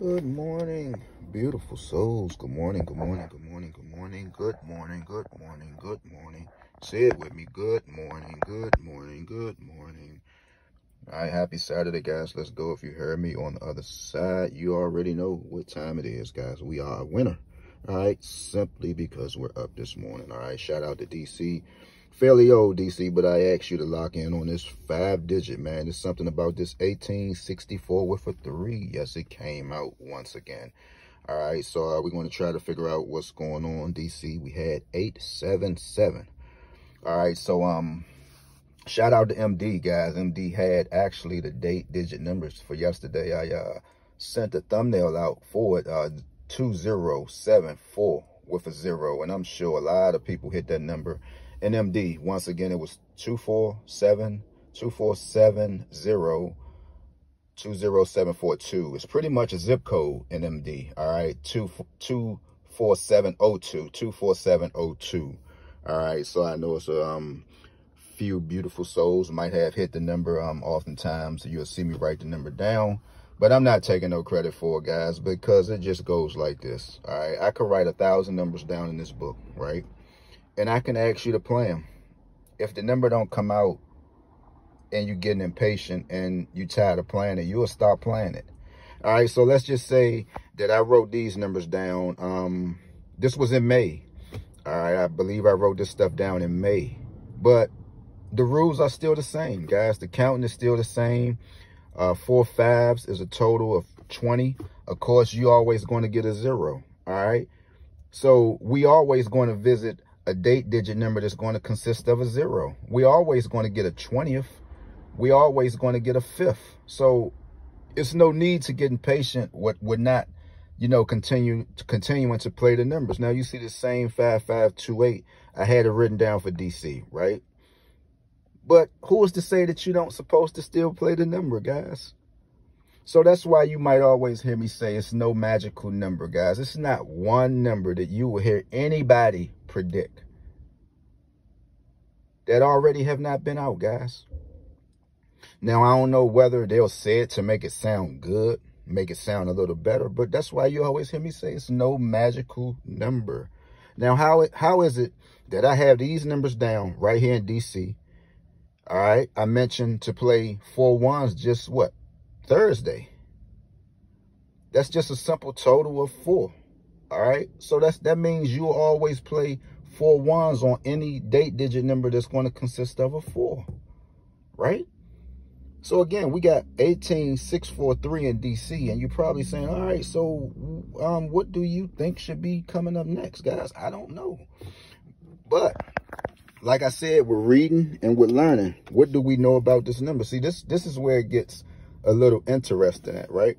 Good morning, beautiful souls. Good morning, good morning, good morning, good morning, good morning, good morning, good morning. Say it with me. Good morning, good morning, good morning. All right, happy Saturday, guys. Let's go. If you heard me on the other side, you already know what time it is, guys. We are a winner. All right, simply because we're up this morning. All right, shout out to DC. Fairly old DC, but I asked you to lock in on this 5-digit, man. There's something about this 1864 with a 3. Yes, it came out once again. All right, so we're going to try to figure out what's going on, DC. We had 877. All right, so shout out to MD, guys. MD had actually the digit numbers for yesterday. I sent a thumbnail out for it, 2074 with a 0, and I'm sure a lot of people hit that number. And MD, once again, it was 247020742. It's pretty much a zip code in MD. All right, 24702. All right, so I know it's a few beautiful souls might have hit the number. Oftentimes you'll see me write the number down, but I'm not taking no credit for it, guys, because it just goes like this. All right, I could write 1,000 numbers down in this book, right? And I can ask you to play them. If the number don't come out and you're getting impatient and you tired of playing it, you'll stop playing it. All right, so let's just say that I wrote these numbers down. This was in May. All right, I believe I wrote this stuff down in May. But the rules are still the same, guys. The counting is still the same. 4 5s is a total of 20. Of course, you're always going to get a 0. All right, so we always going to visit a digit number that's going to consist of a 0. We always going to get a 20th. We always going to get a 5th. So it's no need to get impatient. What would not, continuing to play the numbers. Now you see the same 5528. I had it written down for DC, right? But who is to say that you don't supposed to still play the number, guys? So that's why you might always hear me say it's no magical number, guys. It's not one number that you will hear anybody predict that already have not been out, guys. Now, I don't know whether they'll say it to make it sound good, make it sound a little better, but that's why you always hear me say it's no magical number. Now, how is it that I have these numbers down right here in DC? All right, I mentioned to play 4 1s just what? Thursday. That's just a simple total of 4. All right, so that means you'll always play 4 1s on any digit number that's going to consist of a 4, right? So again, we got 18643 in DC, and you're probably saying, all right, so what do you think should be coming up next, guys? I don't know, but like I said, we're reading and we're learning. What do we know about this number? See, this is where it gets a little interesting at, right?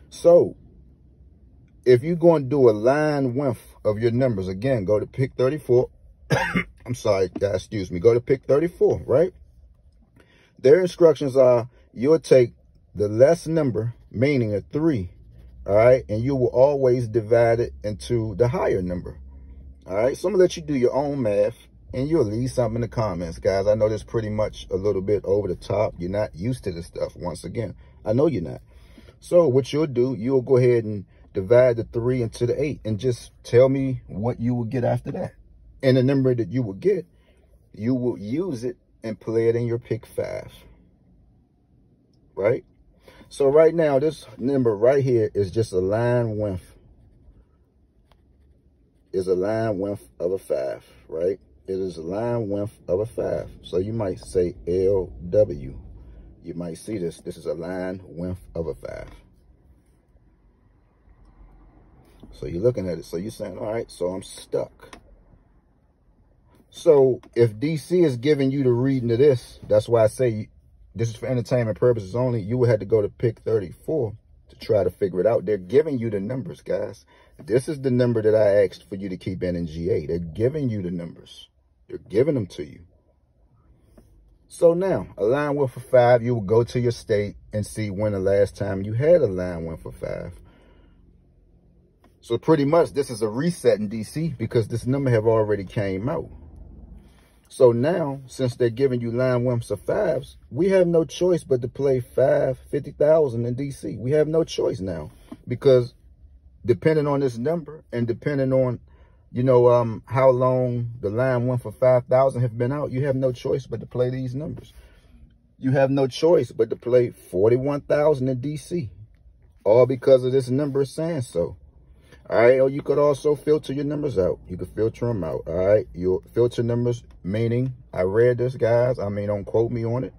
So if you're going to do a line length of your numbers, again, go to pick 34. I'm sorry, guys, excuse me. Go to pick 34, right? Their instructions are you'll take the less number, meaning a 3, all right? And you will always divide it into the higher number, all right? So I'm going to let you do your own math, and you'll leave something in the comments, guys. I know this pretty much a little bit over the top. You're not used to this stuff. Once again, I know you're not. So what you'll do, you'll go ahead and divide the 3 into the 8 and just tell me what you will get after that. And the number that you will get, you will use it and play it in your pick 5, right? So right now, this number right here is just a line length. Is a line length of a 5, right? It is a line length of a 5. So you might say LW. You might see this. This is a line length of a 5. So you're looking at it. So you're saying, all right, so I'm stuck. So if DC is giving you the reading of this, that's why I say this is for entertainment purposes only. You would have to go to pick 34 to try to figure it out. They're giving you the numbers, guys. This is the number that I asked for you to keep in GA. They're giving you the numbers. They're giving them to you. So now, a line width for 5, you will go to your state and see when the last time you had a line width for 5. So pretty much this is a reset in DC because this number have already came out. So now, since they're giving you line widths of 5s, we have no choice but to play 50,000 in DC. We have no choice now because depending on this number and depending on, you know, how long the line went for 5,000 have been out, you have no choice but to play these numbers. You have no choice but to play 41,000 in DC, all because of this number saying so. All right, or you could also filter your numbers out. You could filter them out, all right? You'll filter numbers, meaning, I read this, guys. I mean, don't quote me on it.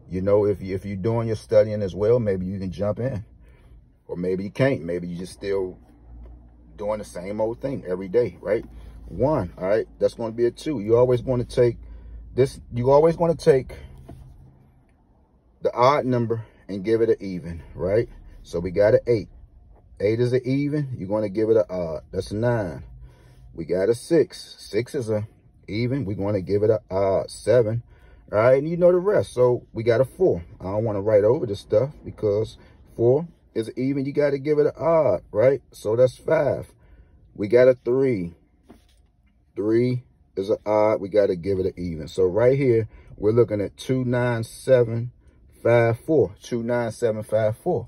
You know, if you're doing your studying as well, maybe you can jump in. Or maybe you can't. Maybe you're just still doing the same old thing every day, right? 1, all right? That's going to be a 2. You always want to take this. You always want to take the odd number and give it an even, right? So we got an 8. 8 is an even. You're going to give it an odd. That's a 9. We got a 6. 6 is a even. We're going to give it an odd. 7. All right, and you know the rest. So we got a 4. I don't want to write over this stuff because 4 is an even. You got to give it an odd, right? So that's 5. We got a 3. 3 is an odd. We got to give it an even. So right here, we're looking at 2, 9, 7, 5, 4. 2, 9, 7, 5, 4.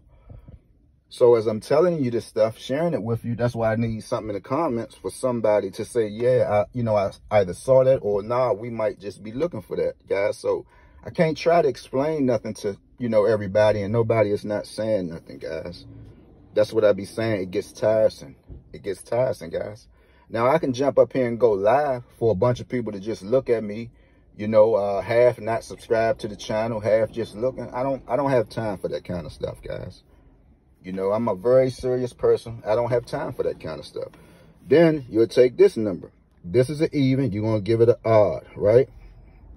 So as I'm telling you this stuff, sharing it with you, that's why I need something in the comments for somebody to say, yeah, I either saw that or nah, we might just be looking for that, guys. So I can't try to explain nothing to, you know, everybody, and nobody is not saying nothing, guys. That's what I be saying. It gets tiresome. It gets tiresome, guys. Now I can jump up here and go live for a bunch of people to just look at me, you know, half not subscribed to the channel, half just looking. I don't have time for that kind of stuff, guys. You know, I'm a very serious person. I don't have time for that kind of stuff. Then you'll take this number. This is an even. You're going to give it an odd, right?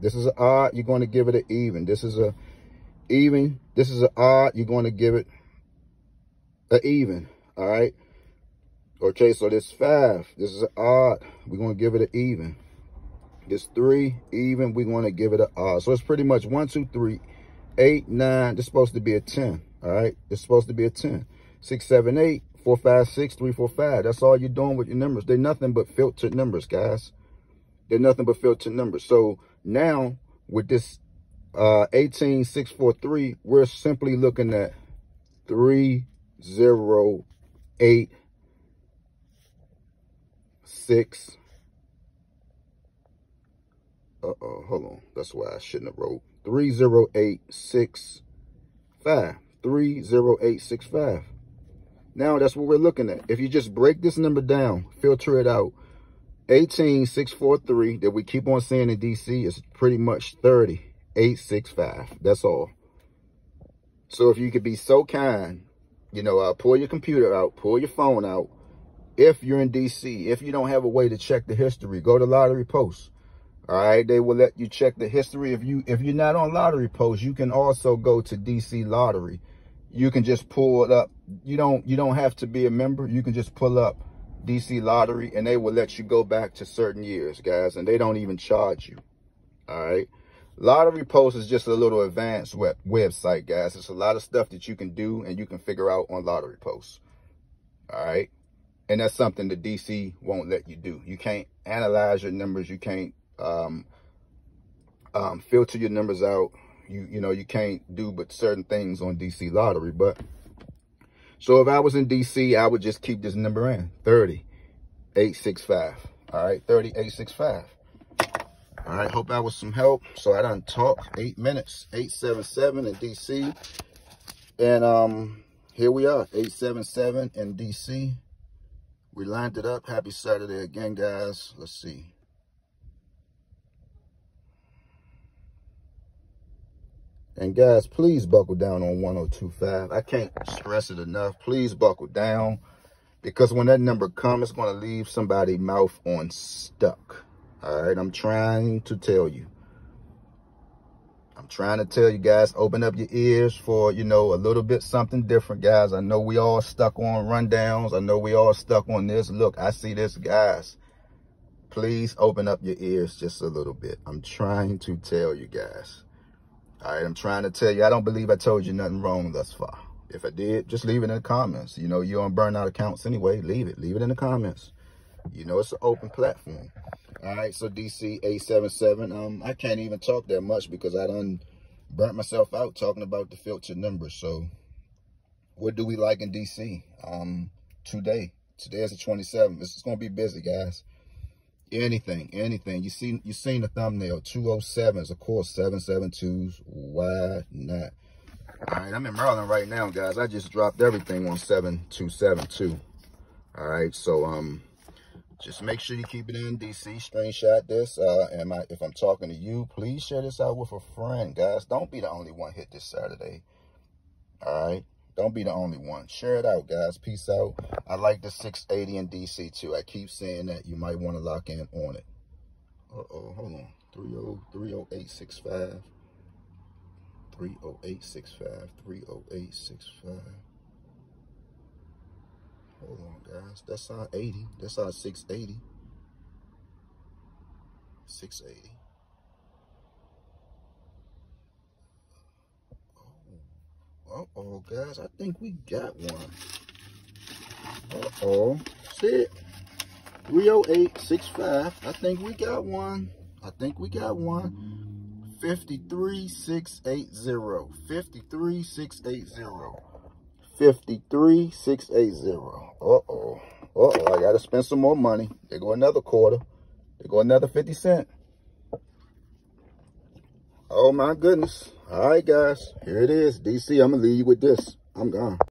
This is an odd. You're going to give it an even. This is a even. This is an odd. You're going to give it an even, all right? Okay, so this 5. This is an odd. We're going to give it an even. This 3, even. We're going to give it an odd. So it's pretty much 1, 2, 3, 8, 9. This is supposed to be a 10. All right, it's supposed to be a 10. 6, 7, 8, 4, 5, 6, 3, 4, 5. That's all you're doing with your numbers. They're nothing but filtered numbers, guys. They're nothing but filtered numbers. So now with this 18643, we're simply looking at 3, 0, 8, 6. Hold on. That's why I shouldn't have wrote 3, 0, 8, 6, 5. 30865. Now that's what we're looking at. If you just break this number down, filter it out, 18643 that we keep on seeing in DC is pretty much 30865. That's all. So if you could be so kind, you know, pull your computer out, pull your phone out. If you're in DC, if you don't have a way to check the history, go to Lottery Post. All right, they will let you check the history. If you're not on Lottery Post, you can also go to DC Lottery. You can just pull it up. You don't have to be a member. You can just pull up DC Lottery, and they will let you go back to certain years, guys, and they don't even charge you. All right, Lottery Post is just a little advanced website, guys. It's a lot of stuff that you can do and you can figure out on Lottery Post. All right, and that's something that DC won't let you do. You can't analyze your numbers. You can't filter your numbers out. You know, you can't do but certain things on DC Lottery. But so if I was in DC, I would just keep this number in 30865. All right, 30865. All right, hope that was some help. So I done talked 8 minutes. 877 in DC, and here we are, 877 in DC. We lined it up. Happy Saturday again, guys. Let's see. And guys, please buckle down on 1025. I can't stress it enough. Please buckle down, because when that number comes, it's going to leave somebody's mouth on stuck. All right, I'm trying to tell you. I'm trying to tell you guys, open up your ears for, you know, a little bit something different, guys. I know we all stuck on rundowns. I know we all stuck on this. Look, I see this, guys. Please open up your ears just a little bit. I'm trying to tell you guys. All right, I'm trying to tell you, I don't believe I told you nothing wrong thus far. If I did, just leave it in the comments. You know, you're on burnout accounts anyway. Leave it in the comments. You know, it's an open platform. All right, so DC 877. I can't even talk that much because I done burnt myself out talking about the filtered numbers. So what do we like in DC? Today is the 27th. It's going to be busy, guys. Anything. You seen the thumbnail. 207s, of course, 772s. Why not? All right, I'm in Maryland right now, guys. I just dropped everything on 7272. All right, so just make sure you keep it in DC. Screenshot this. If I'm talking to you, please share this out with a friend, guys. Don't be the only one hit this Saturday. All right, don't be the only one. Share it out, guys. Peace out. I like the 680 in DC too. I keep saying that. You might want to lock in on it. Hold on. 30865. 30865. 30865. Hold on, guys. That's our 80. That's our 680. 680. Uh-oh, guys. I think we got one. Uh-oh. See it? 30865. I think we got one. 53680. 53680. 53680. Uh-oh. I gotta spend some more money. There go another quarter. There go another 50 cents. Oh my goodness. All right, guys. Here it is. DC, I'm gonna leave you with this. I'm gone.